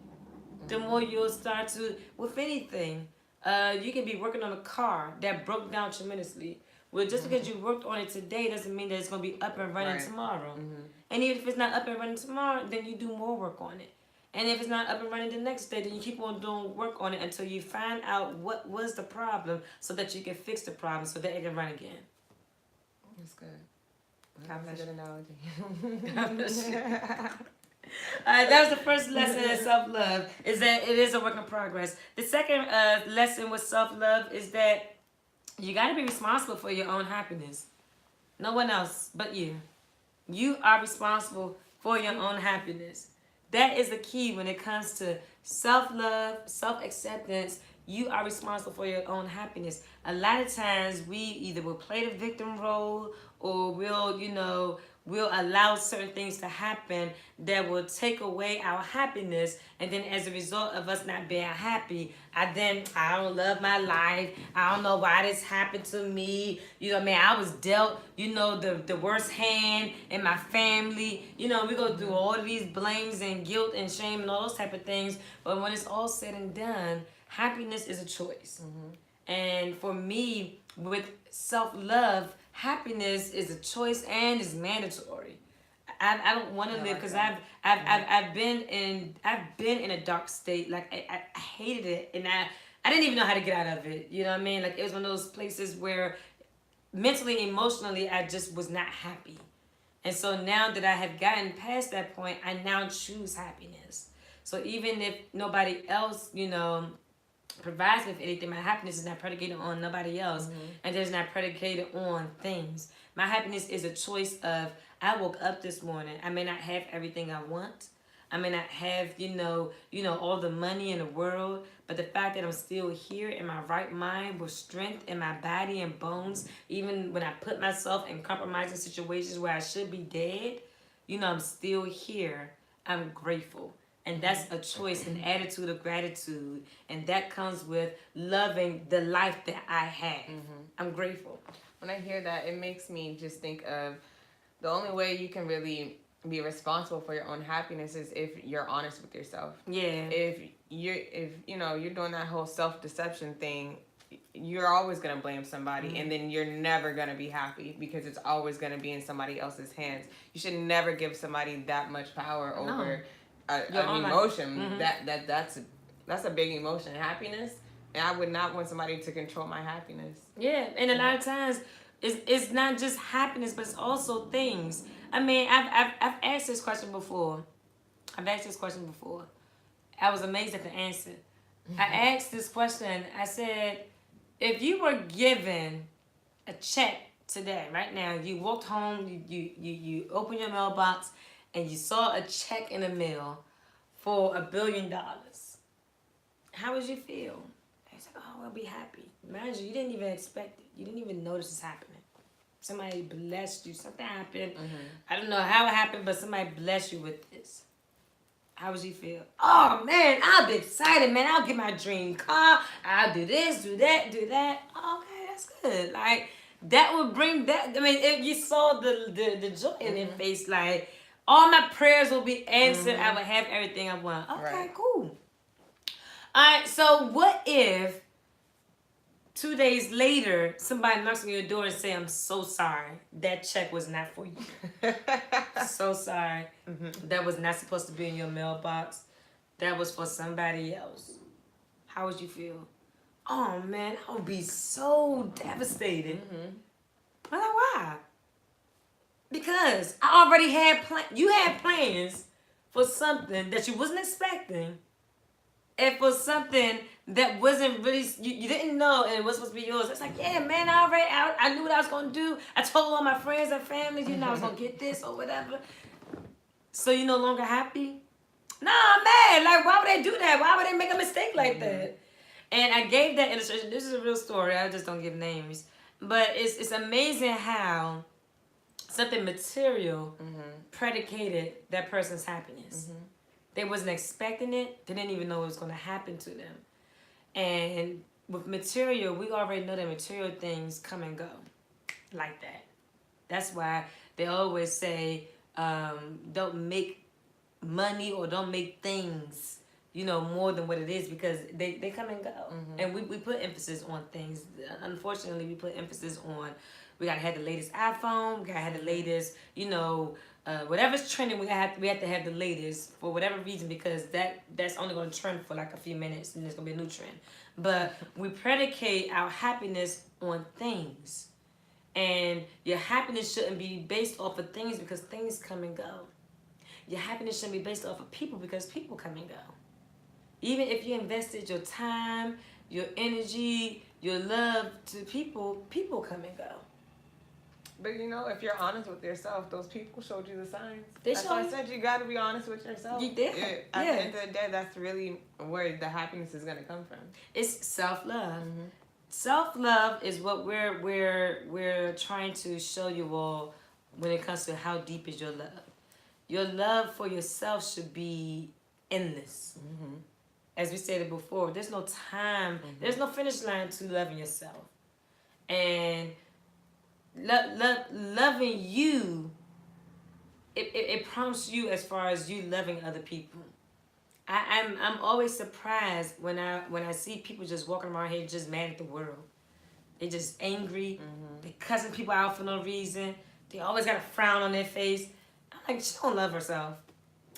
the more you'll start to, with anything, You can be working on a car that broke down tremendously. Well, just because you worked on it today doesn't mean that it's going to be up and running tomorrow. And even if it's not up and running tomorrow, then you do more work on it. And if it's not up and running the next day, then you keep on doing work on it until you find out what was the problem so that you can fix the problem so that it can run again. That's good. That's a good analogy. God bless you. All right, that was the first lesson in self-love, is that it is a work in progress. The second lesson with self-love is that you got to be responsible for your own happiness. No one else but you. You are responsible for your own happiness. That is the key when it comes to self-love, self-acceptance. You are responsible for your own happiness. A lot of times we either will play the victim role or we'll allow certain things to happen that will take away our happiness. And then as a result of us not being happy, I don't love my life. I don't know why this happened to me. I was dealt, the worst hand in my family. We go through all of these blames and guilt and shame and all those type of things. But when it's all said and done, happiness is a choice. And for me, with self-love, happiness is a choice and is mandatory. I don't want to live because I've been in a dark state. Like I hated it, and I didn't even know how to get out of it. You know what I mean? Like it was one of those places where mentally, emotionally, I just was not happy. And so now that I have gotten past that point, I now choose happiness. So even if nobody else, provides me with anything, my happiness is not predicated on nobody else, and it's not predicated on things. My happiness is a choice of, I woke up this morning. I may not have everything I want. I may not have, all the money in the world, but the fact that I'm still here in my right mind with strength in my body and bones, even when I put myself in compromising situations where I should be dead, I'm still here. I'm grateful. And that's a choice, an attitude of gratitude. And that comes with loving the life that I have. I'm grateful. When I hear that, it makes me just think of the only way you can really be responsible for your own happiness is if you're honest with yourself. Yeah. If you're doing that whole self-deception thing, you're always going to blame somebody, and then you're never going to be happy because it's always going to be in somebody else's hands. You should never give somebody that much power over an emotion. That's a big emotion, happiness, and I would not want somebody to control my happiness. Yeah, and a lot of times it's not just happiness, but it's also things. I mean, I've asked this question before. I was amazed at the answer. I asked this question. I said, if you were given a check today, right now, you walked home, you opened your mailbox, and you saw a check in the mail for $1 billion, how would you feel? I said, oh, I'll be happy. Mind you, you didn't even expect it. You didn't even know this was happening. Somebody blessed you. Something happened. I don't know how it happened, but somebody blessed you with this. How would you feel? Oh, man, I'll be excited, man. I'll get my dream car. I'll do this, do that, do that. Okay, that's good. Like, that would bring that. I mean, if you saw the joy in their face, like, all my prayers will be answered. I will have everything I want. Okay, cool. All right, so what if 2 days later, somebody knocks on your door and say, I'm so sorry. That check was not for you. So sorry. That was not supposed to be in your mailbox. That was for somebody else. How would you feel? Oh, man, I would be so devastated. But why? Because I already had you had plans for something that you wasn't expecting, and for something that wasn't really, you didn't know, and it was supposed to be yours. It's like, yeah, man, I knew what I was going to do. I told all my friends and family, I was going to get this or whatever. So you're no longer happy? Nah, man, like, why would they do that? Why would they make a mistake like that? And I gave that illustration. This is a real story. I just don't give names. But it's amazing how something material predicated that person's happiness. They wasn't expecting it. They didn't even know it was going to happen to them. And with material, we already know that material things come and go like that. That's why they always say, don't make money or don't make things more than what it is, because they come and go. And we put emphasis on things. Unfortunately, we put emphasis on, we gotta have the latest iPhone, we gotta have the latest, whatever's trending, we have to have the latest for whatever reason, because that's only gonna trend for like a few minutes and there's gonna be a new trend. But we predicate our happiness on things. And your happiness shouldn't be based off of things, because things come and go. Your happiness shouldn't be based off of people, because people come and go. Even if you invested your time, your energy, your love to people, people come and go. But if you're honest with yourself, those people showed you the signs. That's why I said you got to be honest with yourself. You did. At the end of the day, that's really where the happiness is going to come from. It's self-love. Self-love is what we're trying to show you all when it comes to how deep is your love. Your love for yourself should be endless. As we said before, there's no time, there's no finish line to loving yourself. And loving you, it prompts you as far as you loving other people. I'm always surprised when I see people just walking around here just mad at the world. They just angry. They cussing people out for no reason. They always got a frown on their face. I'm like, she don't love herself.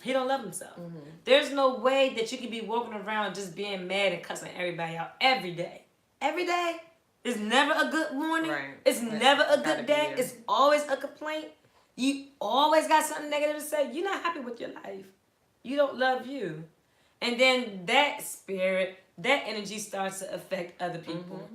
He don't love himself. There's no way that you can be walking around just being mad and cussing everybody out every day. Every day. It's never a good morning. Right. It's never a good day. It's always a complaint. You always got something negative to say. You're not happy with your life. You don't love you. And then that spirit, that energy starts to affect other people.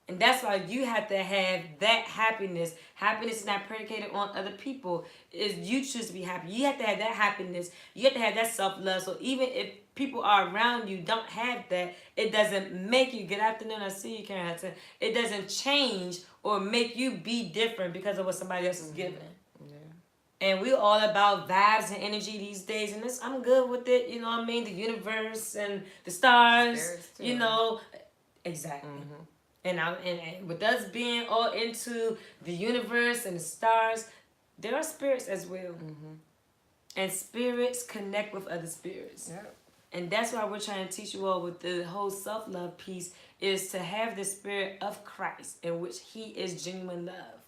And that's why you have to have that happiness. Happiness is not predicated on other people. Is you choose to be happy. You have to have that happiness. You have to have that self-love. So even if people are around you don't have that, it doesn't make you, good afternoon, I see you, Karen Hudson. It doesn't change or make you be different because of what somebody else is giving. And we're all about vibes and energy these days, and I'm good with it. You know what I mean? The universe and the stars. Exactly. And with us being all into the universe and the stars, there are spirits as well. And spirits connect with other spirits. And that's why we're trying to teach you all with the whole self-love piece, is to have the spirit of Christ, in which he is genuine love.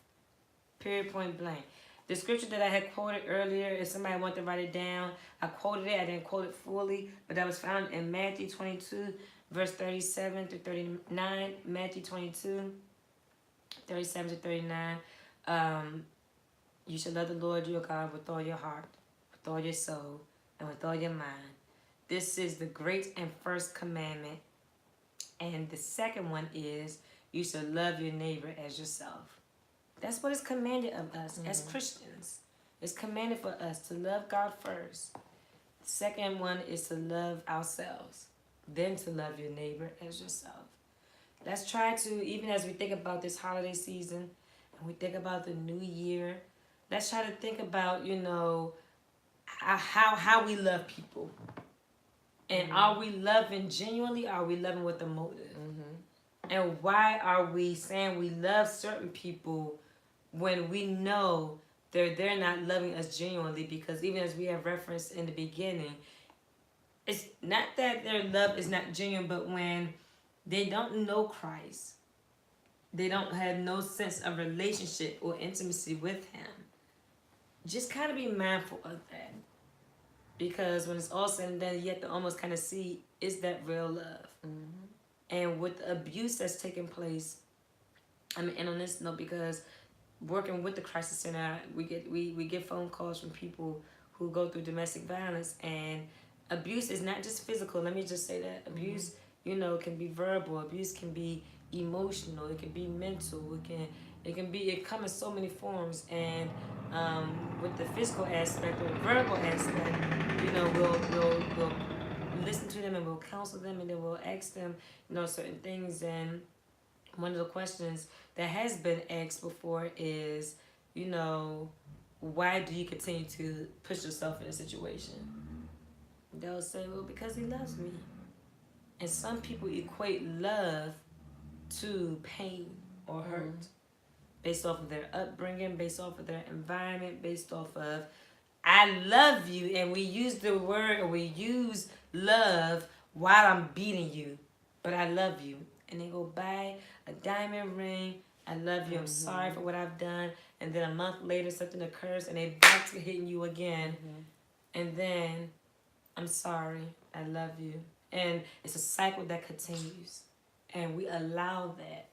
Period, point blank. The scripture that I had quoted earlier, if somebody wanted to write it down, I quoted it. I didn't quote it fully, but that was found in Matthew 22, verse 37 through 39. Matthew 22, 37 to 39. You shall love the Lord your God with all your heart, with all your soul, and with all your mind. This is the great and first commandment. And the second one is, you shall love your neighbor as yourself. That's what is commanded of us as Christians. It's commanded for us to love God first. The second one is to love ourselves. Then to love your neighbor as yourself. Let's try to, even as we think about this holiday season, and we think about the new year, let's try to think about, how we love people. And are we loving genuinely? Are we loving with a motive? And why are we saying we love certain people when we know they're not loving us genuinely? Because even as we have referenced in the beginning, it's not that their love is not genuine, but when they don't know Christ, they don't have no sense of relationship or intimacy with him. Just kind of be mindful of that. Because when it's all said and done, you have to almost kind of see, is that real love? And with the abuse that's taking place, and on this note, because working with the Crisis Center, we get phone calls from people who go through domestic violence, and abuse is not just physical. Let me just say that abuse, can be verbal. Abuse can be emotional. It can be mental. It comes in so many forms. And with the physical aspect or the verbal aspect, we'll listen to them and we'll counsel them, and then we'll ask them, certain things. And one of the questions that has been asked before is, why do you continue to push yourself in a situation? They'll say, well, because he loves me. And some people equate love to pain or hurt based off of their upbringing, based off of their environment, based off of I love you, and we use the word, or we use love while I'm beating you, but I love you. And they go buy a diamond ring. I love you. I'm sorry for what I've done. And then a month later, something occurs, and they back to hitting you again. And then, I'm sorry. I love you. And it's a cycle that continues, and we allow that.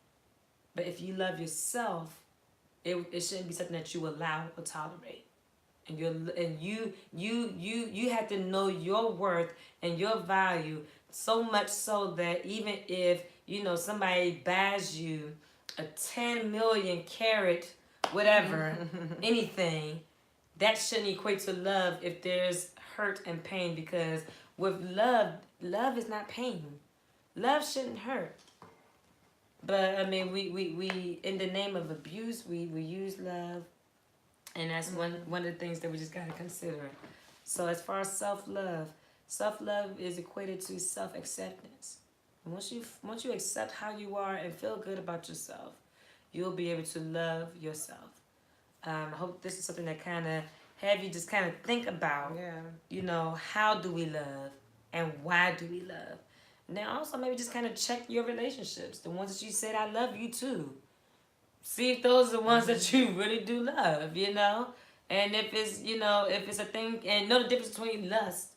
But if you love yourself, it shouldn't be something that you allow or tolerate. And you have to know your worth and your value, so much so that even if somebody buys you a 10 million carat whatever anything, that shouldn't equate to love if there's hurt and pain, because with love is not pain. Love shouldn't hurt. But I mean, we in the name of abuse, we use love, and that's one of the things that we just gotta consider. So as far as self-love is equated to self-acceptance. Once you accept how you are and feel good about yourself, you'll be able to love yourself. I hope this is something that kind of have you just kind of think about. Yeah. How do we love and why do we love? Now also maybe just kind of check your relationships, the ones that you said I love you too. See if those are the ones that you really do love, and if it's a thing, and know the difference between lust,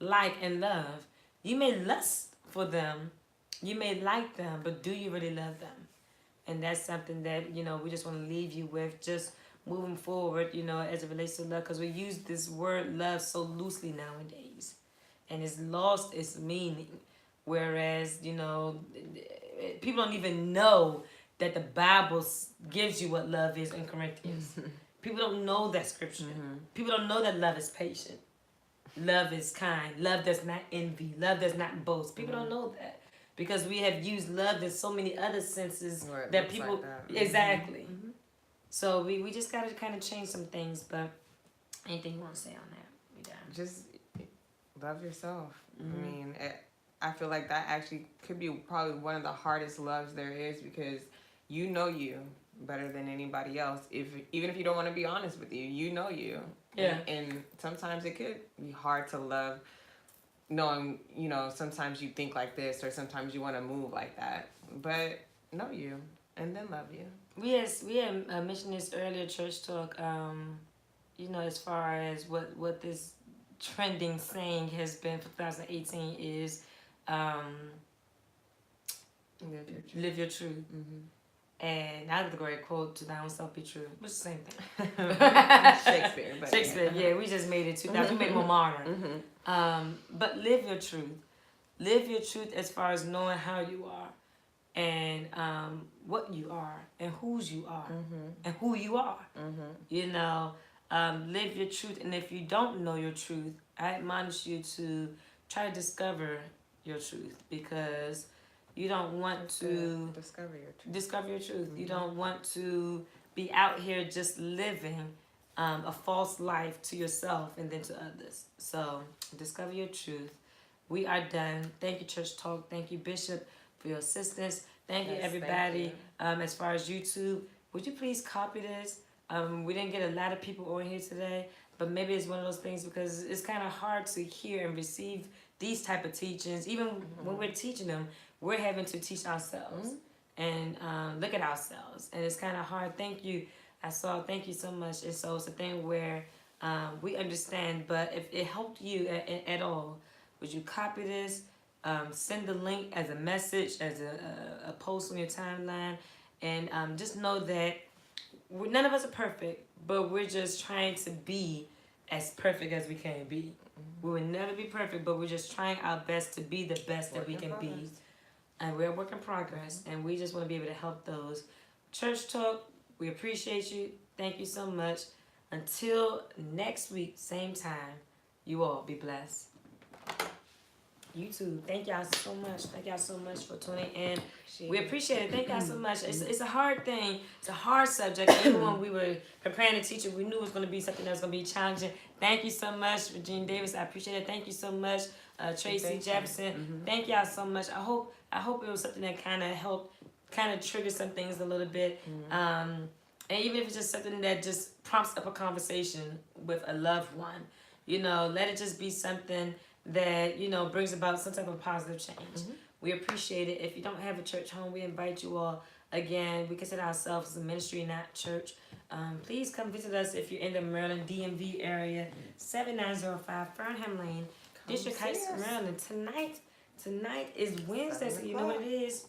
like, and love. You may lust for them, you may like them, but do you really love them? And that's something that we just want to leave you with, just moving forward, as it relates to love, because we use this word love so loosely nowadays, and it's lost its meaning. Whereas, people don't even know that the Bible gives you what love is in Corinthians. People don't know that scripture. People don't know that love is patient. Love is kind. Love does not envy. Love does not boast. People don't know that, because we have used love in so many other senses that people... Like that. Exactly. So we just got to kind of change some things, but anything you want to say on that? We done. Just love yourself. I mean, I feel like that actually could be probably one of the hardest loves there is, because you know you better than anybody else. Even if you don't want to be honest with you, you know you. Yeah. And sometimes it could be hard to love, knowing, sometimes you think like this, or sometimes you want to move like that. But know you, and then love you. We had mentioned this earlier, Church Talk. As far as what this trending saying has been for 2018 is, live your truth. And I have the great quote, to thy own self be true. It's the same thing. Shakespeare. But Shakespeare, yeah, we just made it 2000. We made it more modern. But live your truth. Live your truth as far as knowing how you are, and what you are, and whose you are, and who you are. Live your truth. And if you don't know your truth, I admonish you to try to discover your truth, because you don't want to discover your truth. You don't want to be out here just living a false life to yourself and then to others. So discover your truth. We are done. Thank you, Church Talk. Thank you, Bishop, for your assistance. Thank you, everybody. Thank you. As far as YouTube, would you please copy this? We didn't get a lot of people on here today, but maybe it's one of those things, because it's kind of hard to hear and receive these type of teachings. Even when we're teaching them, we're having to teach ourselves and look at ourselves, and it's kind of hard. Thank you. Thank you so much. And so it's a thing where we understand, but if it helped you at all, would you copy this, send the link as a message, as a post on your timeline, and just know that none of us are perfect, but we're just trying to be as perfect as we can be. We will never be perfect, but we're just trying our best to be the best that we can be. And we're a work in progress, and we just want to be able to help those. Church Talk, we appreciate you. Thank you so much. Until next week, same time, you all be blessed. YouTube, thank y'all so much. Thank y'all so much for tuning in. We appreciate it. Thank y'all so much. It's a hard thing. It's a hard subject. Even when we were preparing to teach it, we knew it was going to be something that was going to be challenging. Thank you so much, Regina Davis. I appreciate it. Thank you so much, Tracy Jefferson. Thank y'all so much. I hope it was something that kind of helped, kind of trigger some things a little bit. And even if it's just something that just prompts up a conversation with a loved one. You know, let it just be something that, you know, brings about some type of positive change. We appreciate it. If you don't have a church home, we invite you all. Again, we consider ourselves a ministry, not church. Please come visit us if you're in the Maryland DMV area, 7905 Fernham Lane, District Heights, Maryland. Tonight is Wednesday, so you know what it is.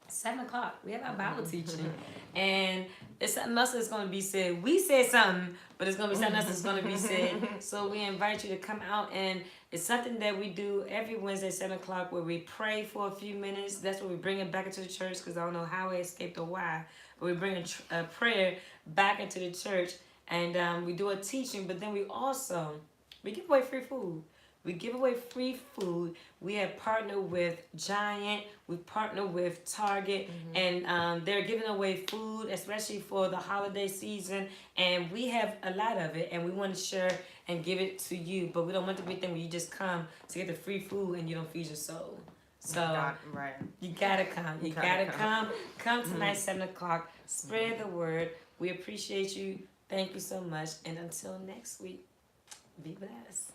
7 o'clock. We have our Bible teaching. And it's something else that's going to be said. We said something, but it's going to be something else that's going to be said. So we invite you to come out, and it's something that we do every Wednesday at 7 o'clock where we pray for a few minutes. That's where we bring it back into the church, because I don't know how it escaped or why. But we bring a prayer back into the church, and we do a teaching, but then we give away free food. We give away free food. We have partnered with Giant. We've partnered with Target. And they're giving away food, especially for the holiday season. And we have a lot of it. And we want to share and give it to you. But we don't want the big thing where you just come to get the free food and you don't feed your soul. So you gotta come. You gotta come. Come tonight, 7 o'clock. Spread the word. We appreciate you. Thank you so much. And until next week, be blessed.